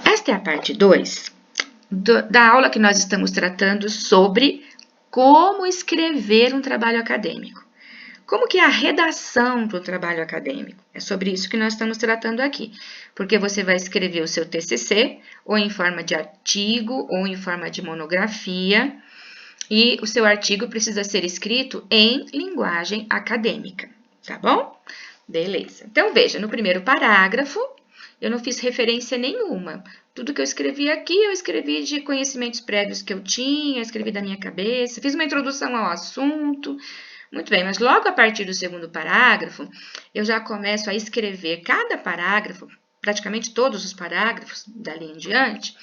Esta é a parte 2 da aula que nós estamos tratando sobre como escrever um trabalho acadêmico. Como que é a redação para o trabalho acadêmico? É sobre isso que nós estamos tratando aqui, porque você vai escrever o seu TCC, ou em forma de artigo, ou em forma de monografia, e o seu artigo precisa ser escrito em linguagem acadêmica, tá bom? Beleza. Então, veja, no primeiro parágrafo, eu não fiz referência nenhuma. Tudo que eu escrevi aqui, eu escrevi de conhecimentos prévios que eu tinha, escrevi da minha cabeça, fiz uma introdução ao assunto. Muito bem, mas logo a partir do segundo parágrafo, eu já começo a escrever cada parágrafo, praticamente todos os parágrafos dali em diante,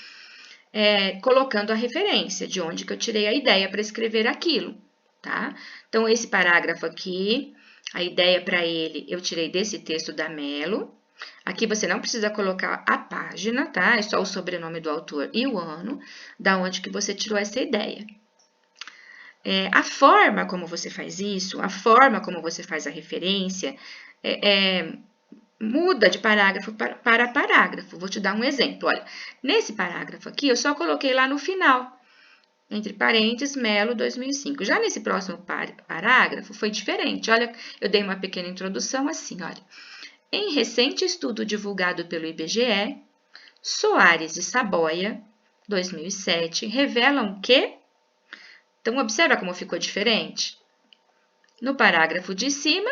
colocando a referência de onde que eu tirei a ideia para escrever aquilo, tá? Então, esse parágrafo aqui, a ideia para ele, eu tirei desse texto da Mello. Aqui você não precisa colocar a página, tá? É só o sobrenome do autor e o ano, da onde que você tirou essa ideia. A forma como você faz isso, a forma como você faz a referência, muda de parágrafo para parágrafo. Vou te dar um exemplo. Olha, nesse parágrafo aqui, eu só coloquei lá no final, entre parênteses, Mello 2005. Já nesse próximo parágrafo, foi diferente. Olha, eu dei uma pequena introdução assim, olha. Em recente estudo divulgado pelo IBGE, Soares e Saboia, 2007, revelam que... Então, observa como ficou diferente? No parágrafo de cima,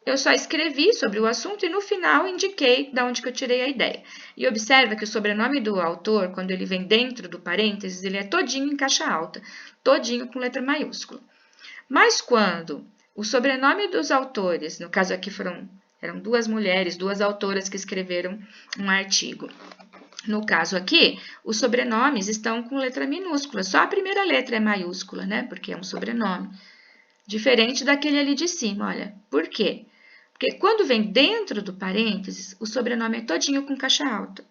eu só escrevi sobre o assunto e no final indiquei de onde que eu tirei a ideia. E observa que o sobrenome do autor, quando ele vem dentro do parênteses, ele é todinho em caixa alta, todinho com letra maiúscula. Mas quando o sobrenome dos autores, no caso aqui eram duas mulheres, duas autoras que escreveram um artigo. No caso aqui, os sobrenomes estão com letra minúscula, só a primeira letra é maiúscula, né? Porque é um sobrenome. Diferente daquele ali de cima, olha. Por quê? Porque quando vem dentro do parênteses, o sobrenome é todinho com caixa alta.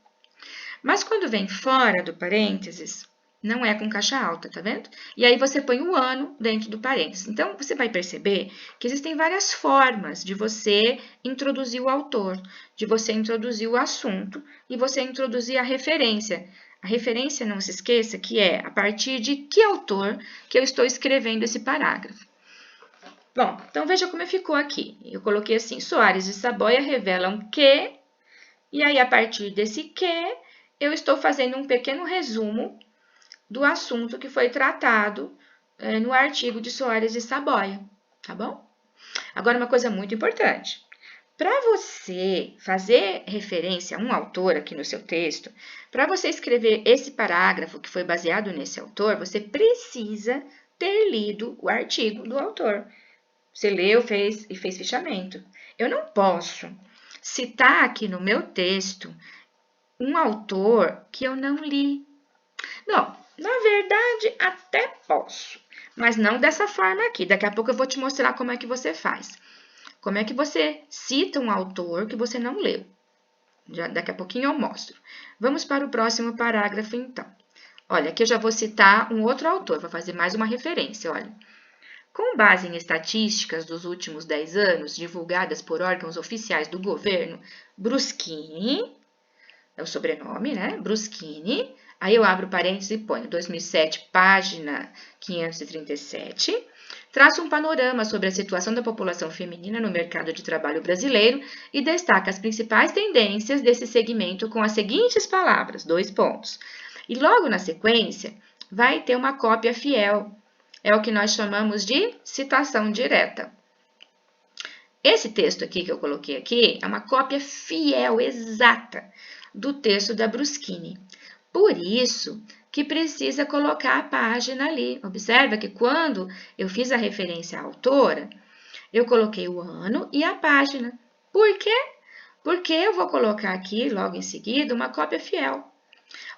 Mas quando vem fora do parênteses, não é com caixa alta, tá vendo? E aí você põe o ano dentro do parênteses. Então, você vai perceber que existem várias formas de você introduzir o autor, de você introduzir o assunto e você introduzir a referência. A referência, não se esqueça, que é a partir de que autor que eu estou escrevendo esse parágrafo. Bom, então veja como ficou aqui. Eu coloquei assim, Soares e Saboia revelam que... E aí, a partir desse que, eu estou fazendo um pequeno resumo do assunto que foi tratado no artigo de Soares e Saboia, tá bom? Agora, uma coisa muito importante. Para você fazer referência a um autor aqui no seu texto, para você escrever esse parágrafo que foi baseado nesse autor, você precisa ter lido o artigo do autor. Você leu, fez fichamento. Eu não posso citar aqui no meu texto um autor que eu não li. Não, na verdade, até posso, mas não dessa forma aqui. Daqui a pouco eu vou te mostrar como é que você faz. Como é que você cita um autor que você não leu. Daqui a pouquinho eu mostro. Vamos para o próximo parágrafo, então. Olha, aqui eu já vou citar um outro autor, vou fazer mais uma referência, olha. Com base em estatísticas dos últimos 10 anos, divulgadas por órgãos oficiais do governo, Bruschini, é o sobrenome, né? Bruschini. Aí eu abro parênteses e ponho 2007, página 537. Traça um panorama sobre a situação da população feminina no mercado de trabalho brasileiro e destaca as principais tendências desse segmento com as seguintes palavras, 2 pontos. E logo na sequência, vai ter uma cópia fiel. É o que nós chamamos de citação direta. Esse texto aqui que eu coloquei aqui é uma cópia fiel, exata, do texto da Bruschini. Por isso que precisa colocar a página ali. Observa que quando eu fiz a referência à autora, eu coloquei o ano e a página. Por quê? Porque eu vou colocar aqui, logo em seguida, uma cópia fiel.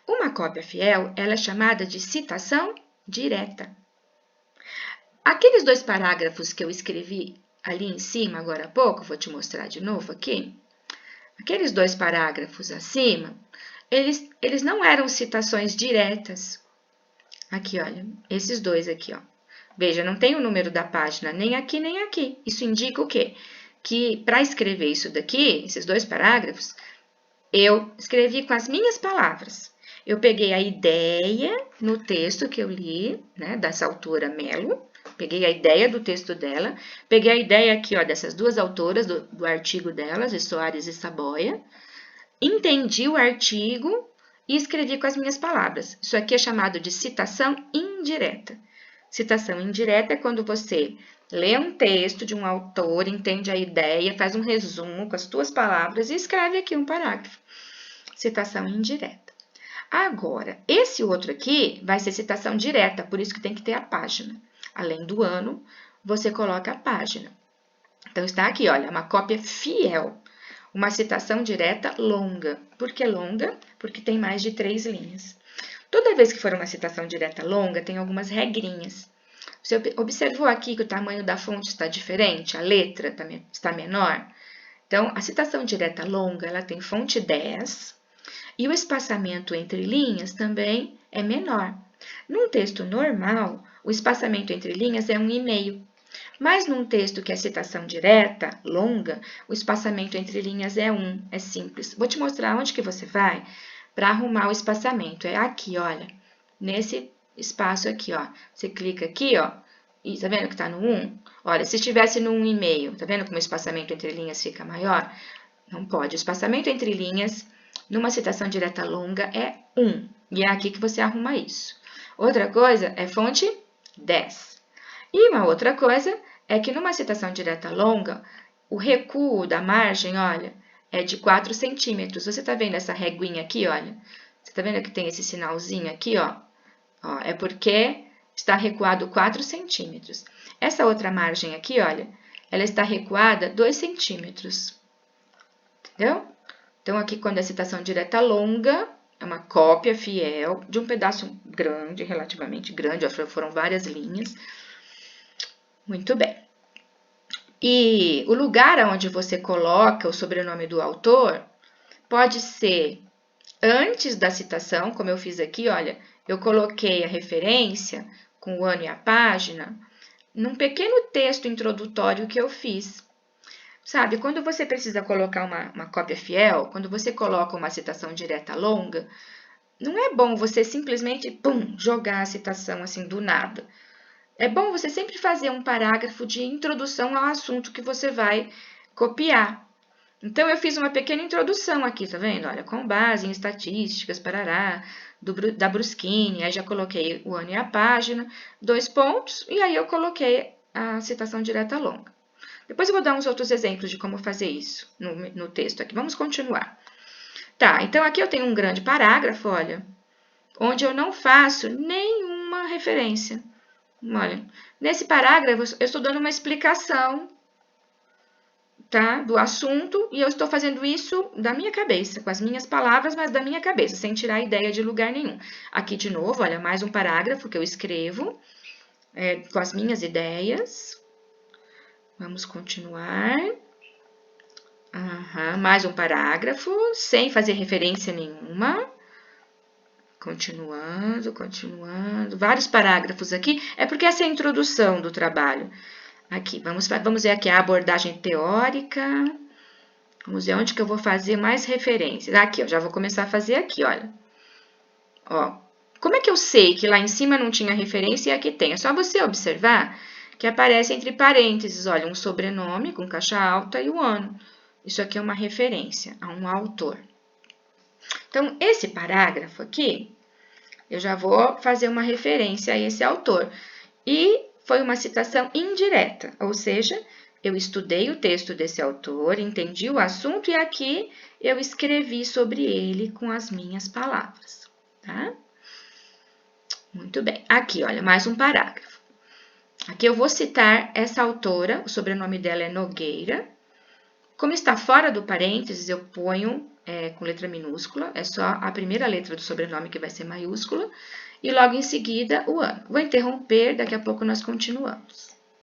Uma cópia fiel, ela é chamada de citação direta. Aqueles 2 parágrafos que eu escrevi ali em cima, agora há pouco, vou te mostrar de novo aqui. Aqueles 2 parágrafos acima, eles não eram citações diretas. Aqui, olha, esses 2 aqui, ó. Veja, não tem o número da página nem aqui, nem aqui. Isso indica o quê? Que para escrever isso daqui, esses 2 parágrafos, Eu escrevi com as minhas palavras. Eu peguei a ideia no texto que eu li, né, dessa autora Mello, peguei a ideia do texto dela, peguei a ideia aqui, ó, dessas duas autoras, do artigo delas, de Soares e Saboia, entendi o artigo e escrevi com as minhas palavras. Isso aqui é chamado de citação indireta. Citação indireta é quando você lê um texto de um autor, entende a ideia, faz um resumo com as tuas palavras e escreve aqui um parágrafo. Citação indireta. Agora, esse outro aqui vai ser citação direta, por isso que tem que ter a página. Além do ano, você coloca a página. Então, está aqui, olha, uma cópia fiel. Uma citação direta longa. Por que longa? Porque tem mais de 3 linhas. Toda vez que for uma citação direta longa, tem algumas regrinhas. Você observou aqui que o tamanho da fonte está diferente? A letra está menor? Então, a citação direta longa, ela tem fonte 10 e o espaçamento entre linhas também é menor. Num texto normal, o espaçamento entre linhas é 1,5. Mas num texto que é citação direta, longa, o espaçamento entre linhas é 1, é simples. Vou te mostrar onde que você vai para arrumar o espaçamento. É aqui, olha, nesse espaço aqui, ó. Você clica aqui, ó, e tá vendo que tá no 1? Olha, se estivesse no 1,5, tá vendo como o espaçamento entre linhas fica maior? Não pode. O espaçamento entre linhas, numa citação direta longa, é 1. E é aqui que você arruma isso. Outra coisa é fonte 10. E uma outra coisa é que numa citação direta longa, o recuo da margem, olha, é de 4 centímetros. Você está vendo essa reguinha aqui, olha? Você está vendo que tem esse sinalzinho aqui, ó? Ó, é porque está recuado 4 centímetros. Essa outra margem aqui, olha, ela está recuada 2 centímetros. Entendeu? Então, aqui, quando a citação direta longa, é uma cópia fiel de um pedaço grande, relativamente grande, ó, foram várias linhas. Muito bem. E o lugar onde você coloca o sobrenome do autor pode ser antes da citação, como eu fiz aqui, olha, eu coloquei a referência com o ano e a página num pequeno texto introdutório que eu fiz. Sabe, quando você precisa colocar uma cópia fiel, quando você coloca uma citação direta longa, não é bom você simplesmente, pum, jogar a citação assim do nada. É bom você sempre fazer um parágrafo de introdução ao assunto que você vai copiar. Então, eu fiz uma pequena introdução aqui, tá vendo? Olha, com base em estatísticas, parará, da Bruschini, aí já coloquei o ano e a página, 2 pontos, e aí eu coloquei a citação direta longa. Depois eu vou dar uns outros exemplos de como fazer isso no texto aqui. Vamos continuar. Tá, então aqui eu tenho um grande parágrafo, olha, onde eu não faço nenhuma referência. Olha, nesse parágrafo eu estou dando uma explicação, tá, do assunto e eu estou fazendo isso da minha cabeça, com as minhas palavras, mas da minha cabeça, sem tirar a ideia de lugar nenhum. Aqui de novo, olha, mais um parágrafo que eu escrevo com as minhas ideias. Vamos continuar. Mais um parágrafo, sem fazer referência nenhuma. Continuando, continuando. Vários parágrafos aqui. É porque essa é a introdução do trabalho. Aqui, vamos ver aqui a abordagem teórica. Vamos ver onde que eu vou fazer mais referências. Aqui, eu já vou começar a fazer aqui, olha. Ó, como é que eu sei que lá em cima não tinha referência e aqui tem? É só você observar que aparece entre parênteses, olha, um sobrenome com caixa alta e o ano. Isso aqui é uma referência a um autor. Então, esse parágrafo aqui, eu já vou fazer uma referência a esse autor. E foi uma citação indireta, ou seja, eu estudei o texto desse autor, entendi o assunto e aqui eu escrevi sobre ele com as minhas palavras, tá? Muito bem. Aqui, olha, mais um parágrafo. Aqui eu vou citar essa autora, o sobrenome dela é Nogueira. Como está fora do parênteses, eu ponho com letra minúscula, é só a primeira letra do sobrenome que vai ser maiúscula, e logo em seguida o ano. Vou interromper, daqui a pouco nós continuamos.